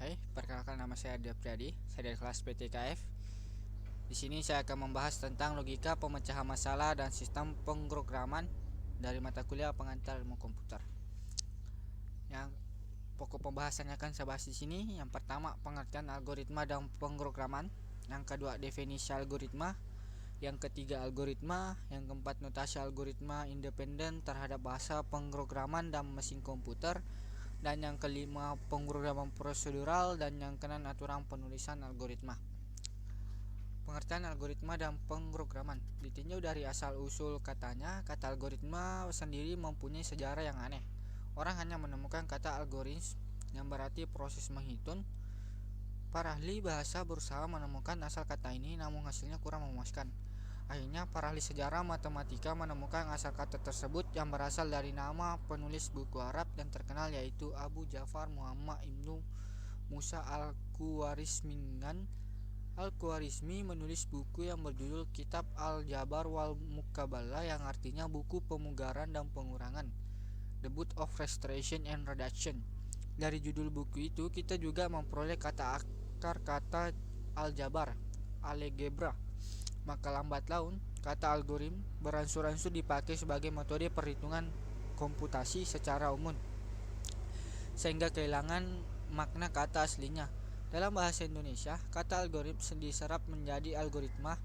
Hai, perkenalkan nama saya Ade Priadi. Saya dari kelas PTKF. Di sini saya akan membahas tentang logika pemecahan masalah dan sistem pemrograman dari mata kuliah pengantar ilmu komputer. Yang pokok pembahasannya akan saya bahas di sini. Yang pertama, pengertian algoritma dan pemrograman. Yang kedua, definisi algoritma. Yang ketiga, algoritma. Yang keempat, notasi algoritma independen terhadap bahasa pemrograman dan mesin komputer. Dan yang kelima, pemrograman prosedural. Dan yang keenam, aturan penulisan algoritma. Pengertian algoritma dan pemrograman ditinjau dari asal-usul katanya. Kata algoritma sendiri mempunyai sejarah yang aneh. Orang hanya menemukan kata algoritma yang berarti proses menghitung. Para ahli bahasa berusaha menemukan asal kata ini, namun hasilnya kurang memuaskan. Akhirnya para ahli sejarah matematika menemukan asal kata tersebut yang berasal dari nama penulis buku Arab yang terkenal, yaitu Abu Ja'far Muhammad ibnu Musa Al-Khwarizmi menulis buku yang berjudul Kitab Al-Jabar wal Muqabalah, yang artinya buku pemugaran dan pengurangan, The Book of Restoration and Reduction. Dari judul buku itu kita juga memperoleh kata akar kata aljabar, algebra. Maka lambat laun kata algoritma beransur-ansur dipakai sebagai metode perhitungan komputasi secara umum, sehingga kehilangan makna kata aslinya. Dalam bahasa Indonesia, kata algoritma diserap menjadi algoritma.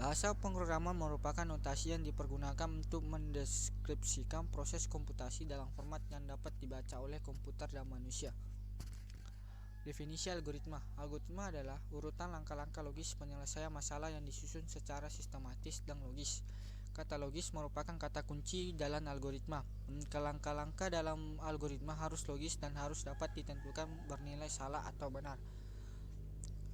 Bahasa pemrograman merupakan notasi yang dipergunakan untuk mendeskripsikan proses komputasi dalam format yang dapat dibaca oleh komputer dan manusia. Definisi algoritma. Algoritma adalah urutan langkah-langkah logis penyelesaian masalah yang disusun secara sistematis dan logis. Kata logis merupakan kata kunci dalam algoritma. Langkah-langkah dalam algoritma harus logis dan harus dapat ditentukan bernilai salah atau benar.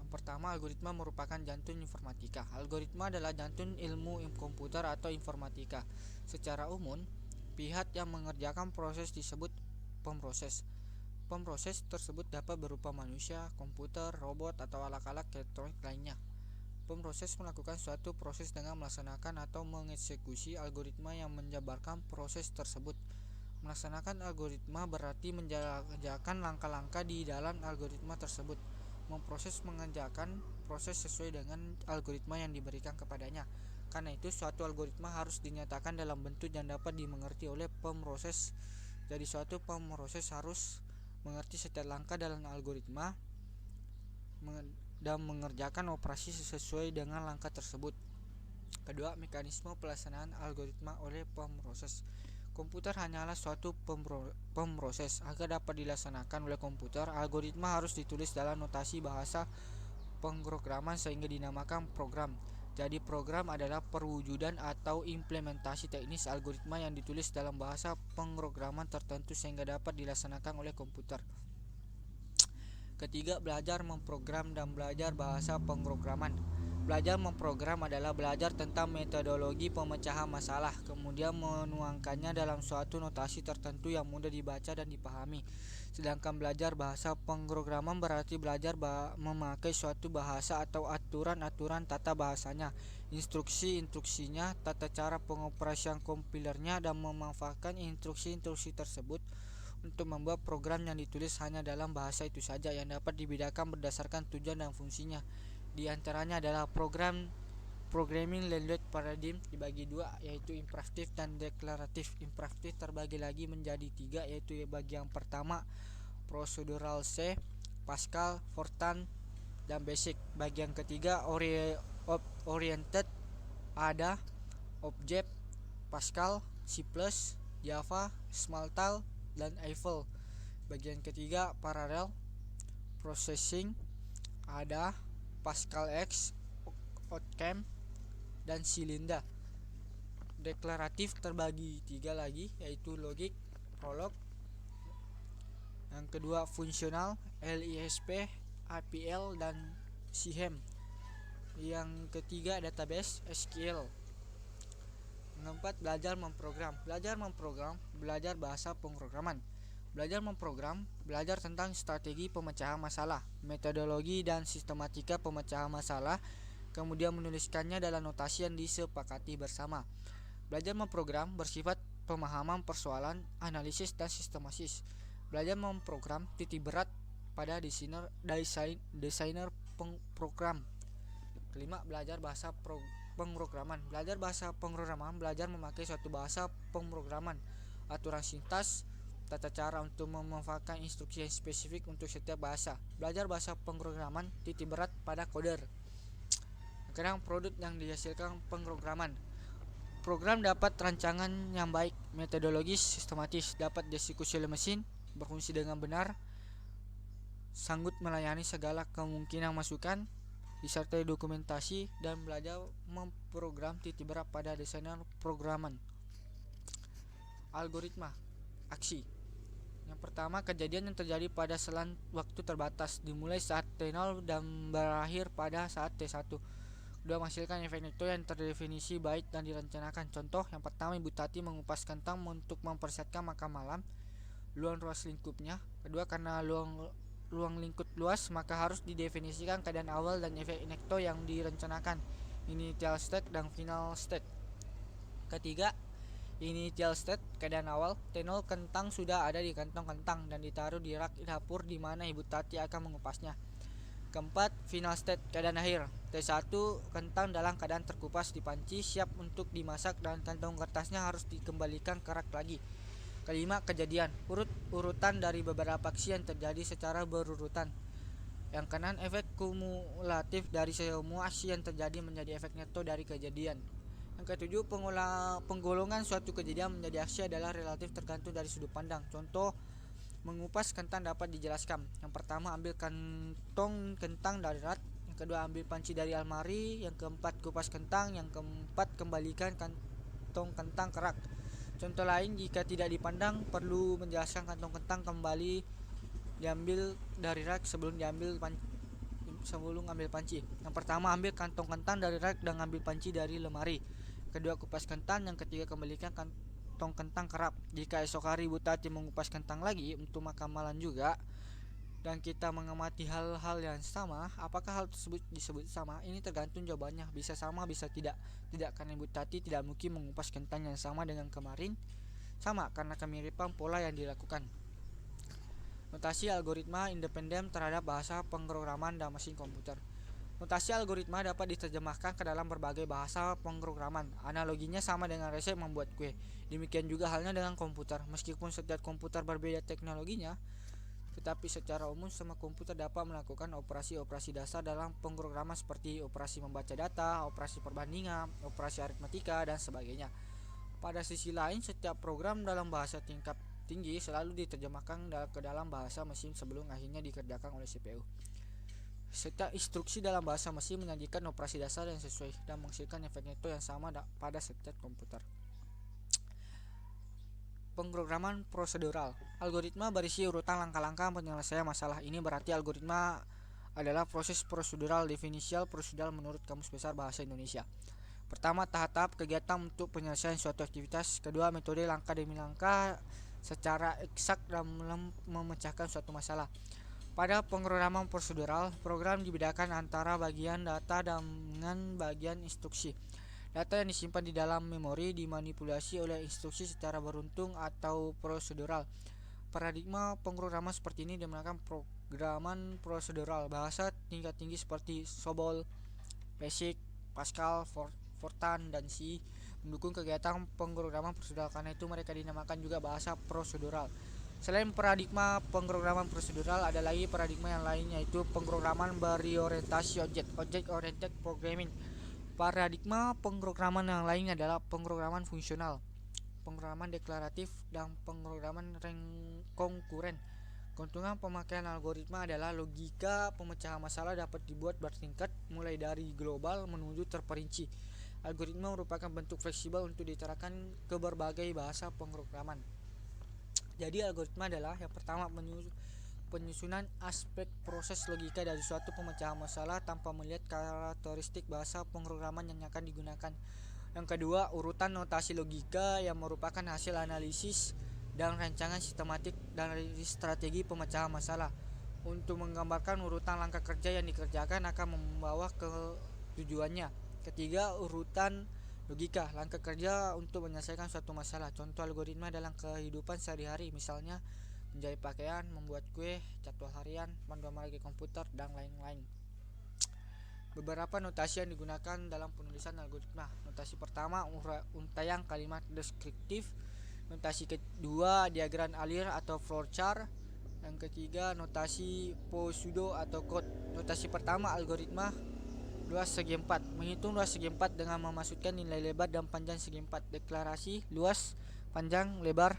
Yang pertama, algoritma merupakan jantung informatika. Algoritma adalah jantung ilmu komputer atau informatika. Secara umum, pihak yang mengerjakan proses disebut pemroses. Pemroses tersebut dapat berupa manusia, komputer, robot, atau alat-alat elektronik lainnya. Pemroses melakukan suatu proses dengan melaksanakan atau mengeksekusi algoritma yang menjabarkan proses tersebut. Melaksanakan algoritma berarti menjalankan langkah-langkah di dalam algoritma tersebut. Memproses mengerjakan proses sesuai dengan algoritma yang diberikan kepadanya. Karena itu, suatu algoritma harus dinyatakan dalam bentuk yang dapat dimengerti oleh pemroses. Jadi suatu pemroses harus mengerti setiap langkah dalam algoritma dan mengerjakan operasi sesuai dengan langkah tersebut. Kedua, mekanisme pelaksanaan algoritma oleh pemroses. Komputer hanyalah suatu pemroses. Agar dapat dilaksanakan oleh komputer, algoritma harus ditulis dalam notasi bahasa pemrograman sehingga dinamakan program. Jadi program adalah perwujudan atau implementasi teknis algoritma yang ditulis dalam bahasa pemrograman tertentu sehingga dapat dilaksanakan oleh komputer. Ketiga, belajar memprogram dan belajar bahasa pemrograman. Belajar memprogram adalah belajar tentang metodologi pemecahan masalah, kemudian menuangkannya dalam suatu notasi tertentu yang mudah dibaca dan dipahami. Sedangkan belajar bahasa pemrograman berarti belajar memakai suatu bahasa atau aturan-aturan tata bahasanya, instruksi-instruksinya, tata cara pengoperasian kompilernya, dan memanfaatkan instruksi-instruksi tersebut untuk membuat program yang ditulis hanya dalam bahasa itu saja, yang dapat dibedakan berdasarkan tujuan dan fungsinya. Di antaranya adalah programming language paradigm dibagi dua, yaitu imperatif dan deklaratif. Imperatif terbagi lagi menjadi tiga, yaitu bagian pertama procedural C, Pascal, Fortran, dan Basic. Bagian ketiga oriented, ada Object, Pascal, C++, Java, Smalltalk, dan Eiffel. Bagian ketiga parallel processing, ada Pascal X, Outcome, dan Cylinda. Deklaratif terbagi tiga lagi, yaitu logic, prolog. Yang kedua fungsional, LISP, APL, dan SIEM. Yang ketiga database, SQL. Yang keempat, belajar memprogram. Belajar bahasa pemrograman. Belajar memprogram, belajar tentang strategi pemecahan masalah, metodologi dan sistematika pemecahan masalah, kemudian menuliskannya dalam notasi yang disepakati bersama. Belajar memprogram bersifat pemahaman persoalan, analisis, dan sistematis. Belajar memprogram titik berat pada desainer program. Kelima, belajar bahasa pemrograman. Belajar bahasa pemrograman belajar memakai suatu bahasa pemrograman, aturan sintaks, tata cara untuk memanfaatkan instruksi yang spesifik untuk setiap bahasa. Belajar bahasa pemrograman titik berat pada coder. Sekarang produk yang dihasilkan pemrograman. Program dapat rancangan yang baik, metodologis, sistematis, dapat dieksekusi oleh mesin, berfungsi dengan benar, sanggup melayani segala kemungkinan masukan, disertai dokumentasi, dan belajar memprogram titik berat pada desainer programan. Algoritma aksi. Yang pertama, kejadian yang terjadi pada selang waktu terbatas, dimulai saat T0 dan berakhir pada saat T1. Kedua, menghasilkan efek neto yang terdefinisi baik dan direncanakan. Contoh, yang pertama, Ibu Tati mengupas kentang untuk mempersiapkan makan malam. Luang ruas lingkupnya. Kedua, karena luang lingkup luas, maka harus didefinisikan keadaan awal dan efek neto yang direncanakan, initial state dan final state. Ketiga, initial state, keadaan awal, T0 kentang sudah ada di kantong kentang dan ditaruh di rak dapur di mana Ibu Tati akan mengupasnya. Keempat, final state, keadaan akhir, T1 kentang dalam keadaan terkupas di panci, siap untuk dimasak dan kantong kertasnya harus dikembalikan ke rak lagi. Kelima, kejadian, urutan dari beberapa aksi yang terjadi secara berurutan. Yang keenam, efek kumulatif dari semua aksi yang terjadi menjadi efek neto dari kejadian. Yang ketujuh, penggolongan suatu kejadian menjadi aksi adalah relatif tergantung dari sudut pandang. Contoh, mengupas kentang dapat dijelaskan. Yang pertama, ambil kantong kentang dari rak. Yang kedua, ambil panci dari almari. Yang keempat, kupas kentang. Yang keempat, kembalikan kantong kentang ke rak. Contoh lain, jika tidak dipandang, perlu menjelaskan kantong kentang kembali diambil dari rak sebelum ambil panci. Yang pertama, ambil kantong kentang dari rak dan ambil panci dari lemari. Kedua, kupas kentang. Yang ketiga, kembalikan kantong kentang ke rak. Jika esok hari Ibu Tati mengupas kentang lagi untuk makan malam juga, dan kita mengamati hal-hal yang sama, apakah hal tersebut disebut sama? Ini tergantung jawabannya, bisa sama bisa tidak. Tidak, karena Ibu Tati tidak mungkin mengupas kentang yang sama dengan kemarin. Sama, karena kemiripan pola yang dilakukan. Notasi algoritma independen terhadap bahasa pemrograman dan mesin komputer. Notasi algoritma dapat diterjemahkan ke dalam berbagai bahasa pemrograman. Analoginya sama dengan resep membuat kue. Demikian juga halnya dengan komputer. Meskipun setiap komputer berbeda teknologinya, tetapi secara umum semua komputer dapat melakukan operasi-operasi dasar dalam pemrograman seperti operasi membaca data, operasi perbandingan, operasi aritmatika, dan sebagainya. Pada sisi lain, setiap program dalam bahasa tingkat tinggi selalu diterjemahkan ke dalam bahasa mesin sebelum akhirnya dikerjakan oleh CPU. Setiap instruksi dalam bahasa mesin menyajikan operasi dasar yang sesuai dan menghasilkan efek neto yang sama pada setiap komputer. Pemrograman prosedural. Algoritma berisi urutan langkah-langkah penyelesaian masalah. Ini berarti algoritma adalah proses prosedural, definisial prosedural menurut Kamus Besar Bahasa Indonesia. Pertama, tahap-tahap kegiatan untuk penyelesaian suatu aktivitas. Kedua, metode langkah demi langkah secara eksak dalam memecahkan suatu masalah. Pada pemrograman prosedural, program dibedakan antara bagian data dengan bagian instruksi. Data yang disimpan di dalam memori dimanipulasi oleh instruksi secara beruntun atau prosedural. Paradigma pemrograman seperti ini dinamakan programan prosedural. Bahasa tingkat tinggi seperti COBOL, BASIC, Pascal, Fortran, dan C mendukung kegiatan pemrograman prosedural, karena itu mereka dinamakan juga bahasa prosedural. Selain paradigma pemrograman prosedural, ada lagi paradigma yang lain, yaitu pemrograman berorientasi objek, object oriented programming. Paradigma pemrograman yang lain adalah pemrograman fungsional, pemrograman deklaratif, dan pemrograman konkuren. Keuntungan pemakaian algoritma adalah logika pemecahan masalah dapat dibuat bertingkat, mulai dari global menuju terperinci. Algoritma merupakan bentuk fleksibel untuk diterapkan ke berbagai bahasa pemrograman. Jadi algoritma adalah yang pertama, penyusunan aspek proses logika dari suatu pemecahan masalah tanpa melihat karakteristik bahasa pemrograman yang akan digunakan. Yang kedua, urutan notasi logika yang merupakan hasil analisis dan rancangan sistematik dari strategi pemecahan masalah. Untuk menggambarkan urutan langkah kerja yang dikerjakan akan membawa ke tujuannya. Ketiga, urutan logika, langkah kerja untuk menyelesaikan suatu masalah. Contoh algoritma dalam kehidupan sehari-hari, misalnya menjahit pakaian, membuat kue, jadwal harian, panduan bagi komputer, dan lain-lain. Beberapa notasi yang digunakan dalam penulisan algoritma. Notasi pertama, untaian kalimat deskriptif. Notasi kedua, diagram alir atau flowchart. Yang ketiga, notasi pseudo atau code. Notasi pertama, algoritma luas segi 4. Menghitung luas segi 4 dengan memasukkan nilai lebar dan panjang segi 4. Deklarasi luas, panjang, lebar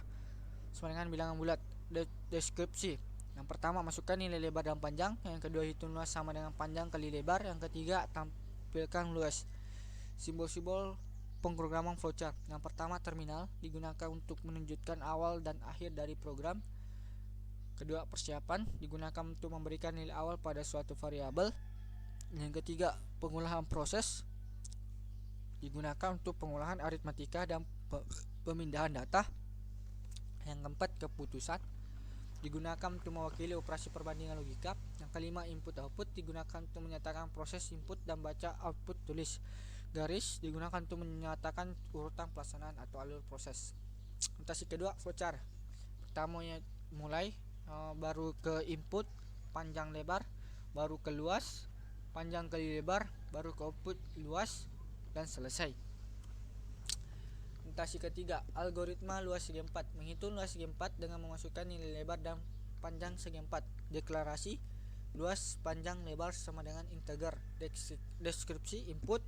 sama dengan bilangan bulat. Deskripsi. Yang pertama, masukkan nilai lebar dan panjang. Yang kedua, hitung luas sama dengan panjang kali lebar. Yang ketiga, tampilkan luas. Simbol-simbol pemrograman flowchart. Yang pertama, terminal, digunakan untuk menunjukkan awal dan akhir dari program. Kedua, persiapan, digunakan untuk memberikan nilai awal pada suatu variabel. Yang ketiga, pengolahan proses, digunakan untuk pengolahan aritmatika dan pemindahan data. Yang keempat, keputusan, digunakan untuk mewakili operasi perbandingan logika. Yang kelima, input-output, digunakan untuk menyatakan proses input dan baca output tulis. Garis, digunakan untuk menyatakan urutan pelaksanaan atau alur proses. Notasi kedua, flowchart. Pertamanya mulai, baru ke input, panjang lebar, baru ke luas, panjang kali lebar, baru ke output luas, dan selesai. Notasi ketiga, algoritma luas segi 4. Menghitung luas segi 4 dengan memasukkan nilai lebar dan panjang segi 4. Deklarasi luas, panjang, lebar sama dengan integer. Deskripsi input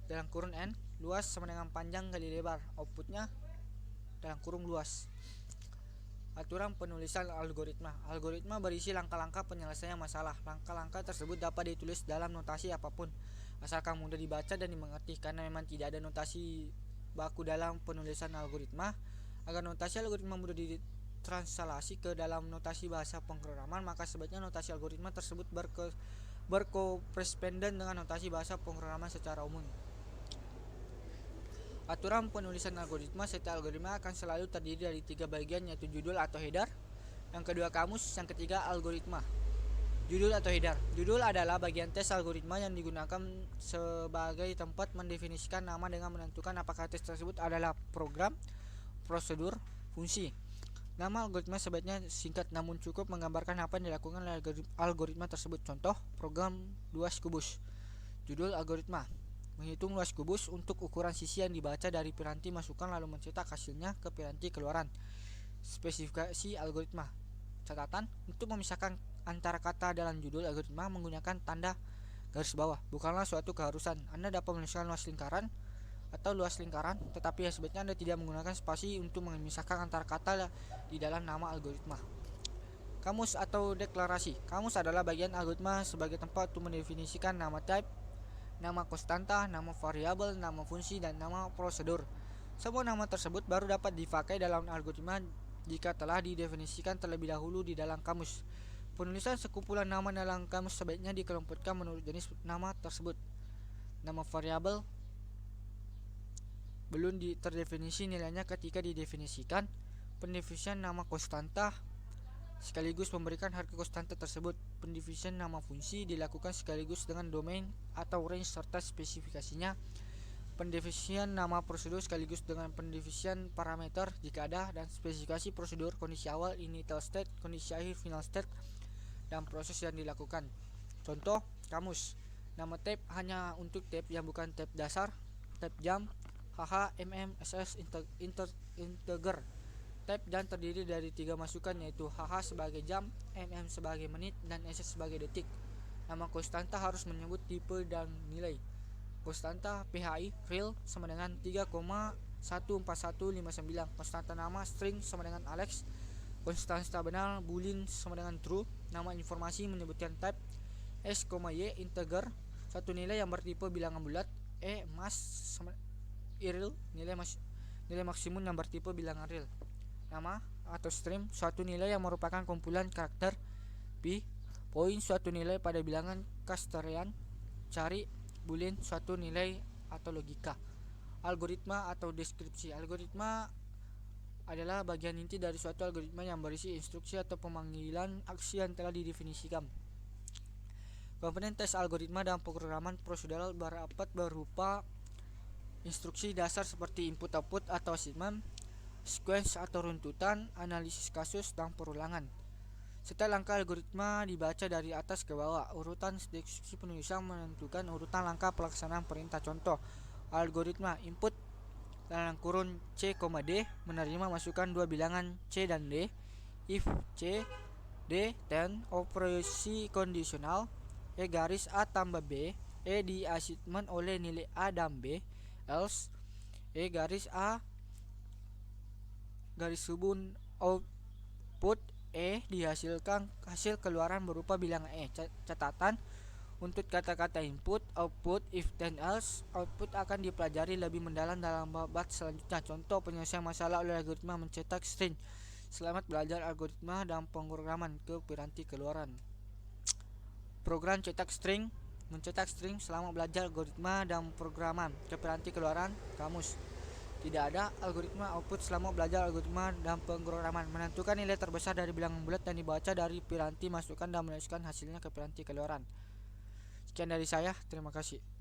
dalam kurung n, luas sama dengan panjang kali lebar, outputnya dalam kurung luas. Aturan penulisan algoritma. Algoritma berisi langkah-langkah penyelesaian masalah. Langkah-langkah tersebut dapat ditulis dalam notasi apapun, asalkan mudah dibaca dan dimengerti. Karena memang tidak ada notasi baku dalam penulisan algoritma, agar notasi algoritma mudah ditranslasi ke dalam notasi bahasa pemrograman, maka sebaiknya notasi algoritma tersebut berkoresponden dengan notasi bahasa pemrograman secara umum. Aturan penulisan algoritma. Setiap algoritma akan selalu terdiri dari 3 bagian, yaitu judul atau header, yang kedua kamus, yang ketiga algoritma. Judul atau header. Judul adalah bagian teks algoritma yang digunakan sebagai tempat mendefinisikan nama dengan menentukan apakah teks tersebut adalah program, prosedur, fungsi. Nama algoritma sebaiknya singkat namun cukup menggambarkan apa yang dilakukan oleh algoritma tersebut. Contoh, program luas kubus. Judul algoritma. Menghitung luas kubus untuk ukuran sisi yang dibaca dari piranti masukan lalu mencetak hasilnya ke piranti keluaran. Spesifikasi algoritma. Catatan, untuk memisahkan antara kata dalam judul algoritma menggunakan tanda garis bawah bukanlah suatu keharusan. Anda dapat menuliskan luas lingkaran atau luas lingkaran, tetapi sebaiknya Anda tidak menggunakan spasi untuk memisahkan antara kata di dalam nama algoritma. Kamus atau deklarasi. Kamus adalah bagian algoritma sebagai tempat untuk mendefinisikan nama type, nama konstanta, nama variabel, nama fungsi, dan nama prosedur. Semua nama tersebut baru dapat dipakai dalam algoritma jika telah didefinisikan terlebih dahulu di dalam kamus. Penulisan sekumpulan nama dalam kamus sebaiknya dikelompokkan menurut jenis nama tersebut. Nama variabel belum terdefinisi nilainya ketika didefinisikan. Pendefinisian nama konstanta sekaligus memberikan harga konstanta tersebut. Pendefinisian nama fungsi dilakukan sekaligus dengan domain atau range serta spesifikasinya. Pendefinisian nama prosedur sekaligus dengan pendefinisian parameter jika ada, dan spesifikasi prosedur, kondisi awal, initial state, kondisi akhir, final state, dan proses yang dilakukan. Contoh, kamus. Nama tab hanya untuk tab yang bukan tab dasar, tab jam, HH, SS, integer. Tab jam terdiri dari 3 masukan, yaitu HH sebagai jam, sebagai menit, dan SS sebagai detik. Nama konstanta harus menyebut tipe dan nilai. Konstanta PHI real sama dengan 3,14159. Konstanta nama string sama dengan Alex. Konstanta benar boolean sama dengan true. Nama informasi menyebutkan type S, Y integer, satu nilai yang bertipe bilangan bulat. Mass sama real, nilai maksimum yang bertipe bilangan real. Nama atau string, suatu nilai yang merupakan kumpulan karakter. Point, suatu nilai pada bilangan Casterian. Cari boolean, suatu nilai atau logika. Algoritma atau deskripsi. Algoritma adalah bagian inti dari suatu algoritma yang berisi instruksi atau pemanggilan aksi yang telah didefinisikan. Komponen tes algoritma dalam pemrograman prosedural dapat berupa instruksi dasar seperti input output atau assignment, sequence atau runtutan, analisis kasus, dan perulangan. Setiap langkah algoritma dibaca dari atas ke bawah. Urutan deskripsi penulisan menentukan urutan langkah pelaksanaan perintah. Contoh, algoritma input dalam kurun C, D menerima masukan dua bilangan C dan D. If C, D, then operasi kondisional E garis A tambah B, E di assignment oleh nilai A dan B, else E garis A garis hubung output E dihasilkan hasil keluaran berupa bilangan E. Catatan untuk kata-kata input, output, if then else, output akan dipelajari lebih mendalam dalam bab selanjutnya. Contoh penyelesaian masalah oleh algoritma mencetak string. Selamat belajar algoritma dan pemrograman ke piranti keluaran. Program cetak string, mencetak string. Selamat belajar algoritma dan pemrograman ke piranti keluaran. Kamus. Tidak ada algoritma output selama belajar algoritma dan pemrograman. Menentukan nilai terbesar dari bilangan bulat dan dibaca dari piranti, masukkan dan menuliskan hasilnya ke piranti keluaran. Sekian dari saya, terima kasih.